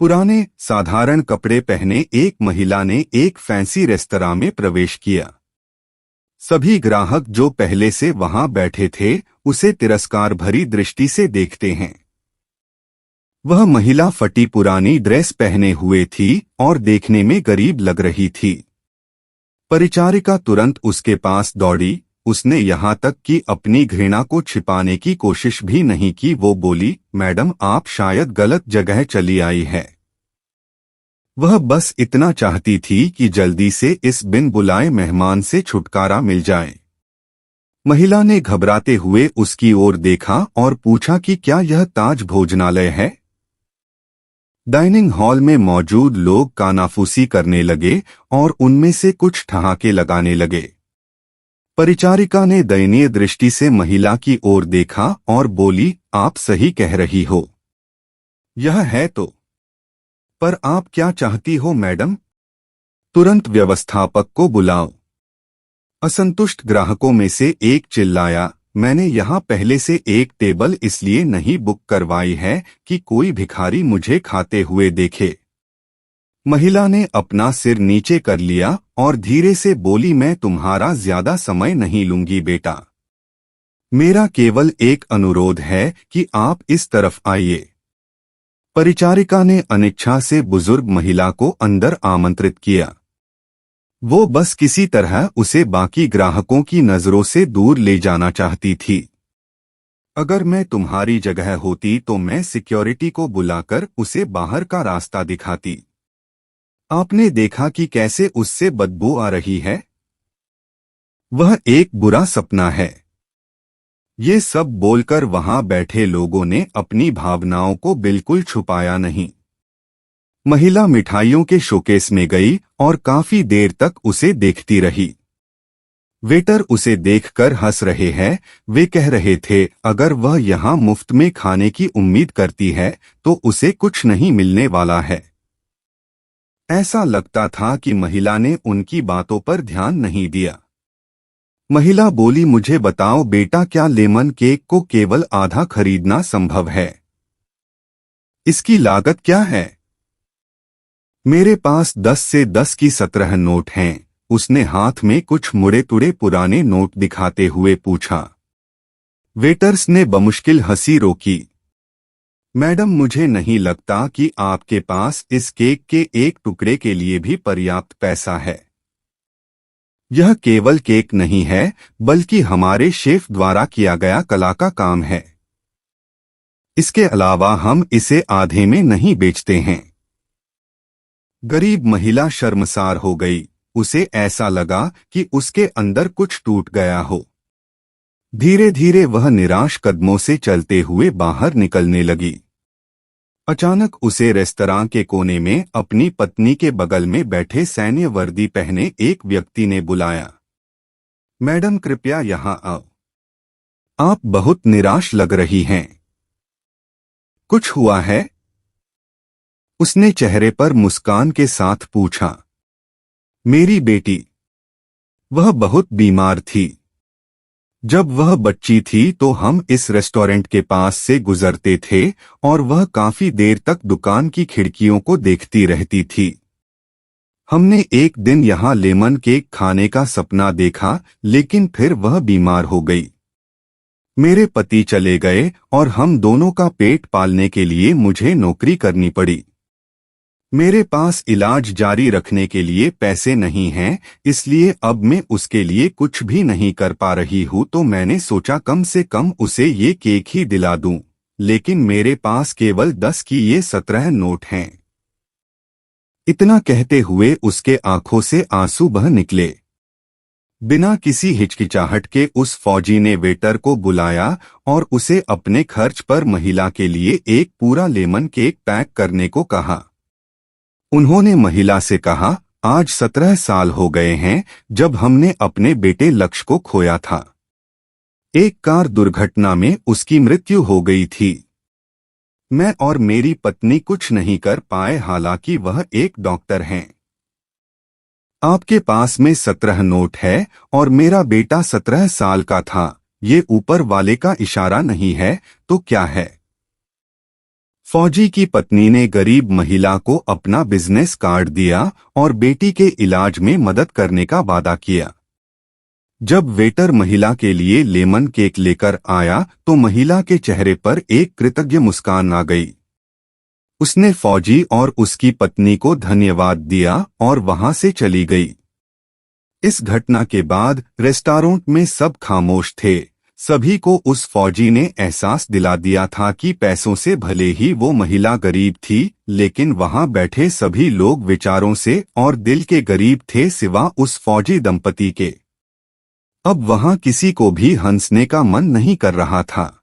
पुराने साधारण कपड़े पहने एक महिला ने एक फैंसी रेस्तरां में प्रवेश किया। सभी ग्राहक जो पहले से वहां बैठे थे उसे तिरस्कार भरी दृष्टि से देखते हैं। वह महिला फटी पुरानी ड्रेस पहने हुए थी और देखने में गरीब लग रही थी। परिचारिका तुरंत उसके पास दौड़ी। उसने यहाँ तक कि अपनी घृणा को छिपाने की कोशिश भी नहीं की। वो बोली, मैडम आप शायद गलत जगह चली आई है। वह बस इतना चाहती थी कि जल्दी से इस बिन बुलाए मेहमान से छुटकारा मिल जाए। महिला ने घबराते हुए उसकी ओर देखा और पूछा कि क्या यह ताज भोजनालय है? डाइनिंग हॉल में मौजूद लोग कानाफूसी करने लगे और उनमें से कुछ ठहाके लगाने लगे। परिचारिका ने दयनीय दृष्टि से महिला की ओर देखा और बोली, आप सही कह रही हो, यह है तो। पर आप क्या चाहती हो मैडम? तुरंत व्यवस्थापक को बुलाओ। असंतुष्ट ग्राहकों में से एक चिल्लाया, मैंने यहाँ पहले से एक टेबल इसलिए नहीं बुक करवाई है कि कोई भिखारी मुझे खाते हुए देखे। महिला ने अपना सिर नीचे कर लिया और धीरे से बोली, मैं तुम्हारा ज्यादा समय नहीं लूंगी बेटा। मेरा केवल एक अनुरोध है कि आप इस तरफ आइए। परिचारिका ने अनिच्छा से बुजुर्ग महिला को अंदर आमंत्रित किया। वो बस किसी तरह उसे बाकी ग्राहकों की नजरों से दूर ले जाना चाहती थी। अगर मैं तुम्हारी जगह होती तो मैं सिक्योरिटी को बुलाकर उसे बाहर का रास्ता दिखाती। आपने देखा कि कैसे उससे बदबू आ रही है? वह एक बुरा सपना है। ये सब बोलकर वहां बैठे लोगों ने अपनी भावनाओं को बिल्कुल छुपाया नहीं। महिला मिठाइयों के शोकेस में गई और काफी देर तक उसे देखती रही। वेटर उसे देखकर हंस रहे हैं। वे कह रहे थे, अगर वह यहाँ मुफ्त में खाने की उम्मीद करती है तो उसे कुछ नहीं मिलने वाला है। ऐसा लगता था कि महिला ने उनकी बातों पर ध्यान नहीं दिया। महिला बोली, मुझे बताओ बेटा, क्या लेमन केक को केवल आधा खरीदना संभव है? इसकी लागत क्या है? मेरे पास 10 से 10 की 17 नोट हैं। उसने हाथ में कुछ मुड़े तुड़े पुराने नोट दिखाते हुए पूछा। वेटर्स ने बमुश्किल हंसी रोकी। मैडम, मुझे नहीं लगता कि आपके पास इस केक के एक टुकड़े के लिए भी पर्याप्त पैसा है। यह केवल केक नहीं है बल्कि हमारे शेफ द्वारा किया गया कला का काम है। इसके अलावा हम इसे आधे में नहीं बेचते हैं। गरीब महिला शर्मसार हो गई। उसे ऐसा लगा कि उसके अंदर कुछ टूट गया हो। धीरे धीरे वह निराश कदमों से चलते हुए बाहर निकलने लगी। अचानक उसे रेस्तरां के कोने में अपनी पत्नी के बगल में बैठे सैन्य वर्दी पहने एक व्यक्ति ने बुलाया। मैडम, कृपया यहाँ आओ। आप बहुत निराश लग रही हैं। कुछ हुआ है? उसने चेहरे पर मुस्कान के साथ पूछा। मेरी बेटी, वह बहुत बीमार थी। जब वह बच्ची थी तो हम इस रेस्टोरेंट के पास से गुजरते थे और वह काफी देर तक दुकान की खिड़कियों को देखती रहती थी। हमने एक दिन यहाँ लेमन केक खाने का सपना देखा, लेकिन फिर वह बीमार हो गई। मेरे पति चले गए और हम दोनों का पेट पालने के लिए मुझे नौकरी करनी पड़ी। मेरे पास इलाज जारी रखने के लिए पैसे नहीं हैं, इसलिए अब मैं उसके लिए कुछ भी नहीं कर पा रही हूँ। तो मैंने सोचा कम से कम उसे ये केक ही दिला दूं, लेकिन मेरे पास केवल 10 की ये 17 नोट हैं। इतना कहते हुए उसके आंखों से आंसू बह निकले। बिना किसी हिचकिचाहट के उस फौजी ने वेटर को बुलाया और उसे अपने खर्च पर महिला के लिए एक पूरा लेमन केक पैक करने को कहा। उन्होंने महिला से कहा, आज 17 साल हो गए हैं जब हमने अपने बेटे लक्ष्य को खोया था। एक कार दुर्घटना में उसकी मृत्यु हो गई थी। मैं और मेरी पत्नी कुछ नहीं कर पाए, हालांकि वह एक डॉक्टर हैं। आपके पास में 17 नोट है और मेरा बेटा 17 साल का था। ये ऊपर वाले का इशारा नहीं है तो क्या है? फौजी की पत्नी ने गरीब महिला को अपना बिजनेस कार्ड दिया और बेटी के इलाज में मदद करने का वादा किया। जब वेटर महिला के लिए लेमन केक लेकर आया तो महिला के चेहरे पर एक कृतज्ञ मुस्कान आ गई। उसने फौजी और उसकी पत्नी को धन्यवाद दिया और वहां से चली गई। इस घटना के बाद रेस्टोरेंट में सब खामोश थे। सभी को उस फौजी ने एहसास दिला दिया था कि पैसों से भले ही वो महिला गरीब थी, लेकिन वहां बैठे सभी लोग विचारों से और दिल के गरीब थे सिवा उस फौजी दंपति के। अब वहां किसी को भी हंसने का मन नहीं कर रहा था।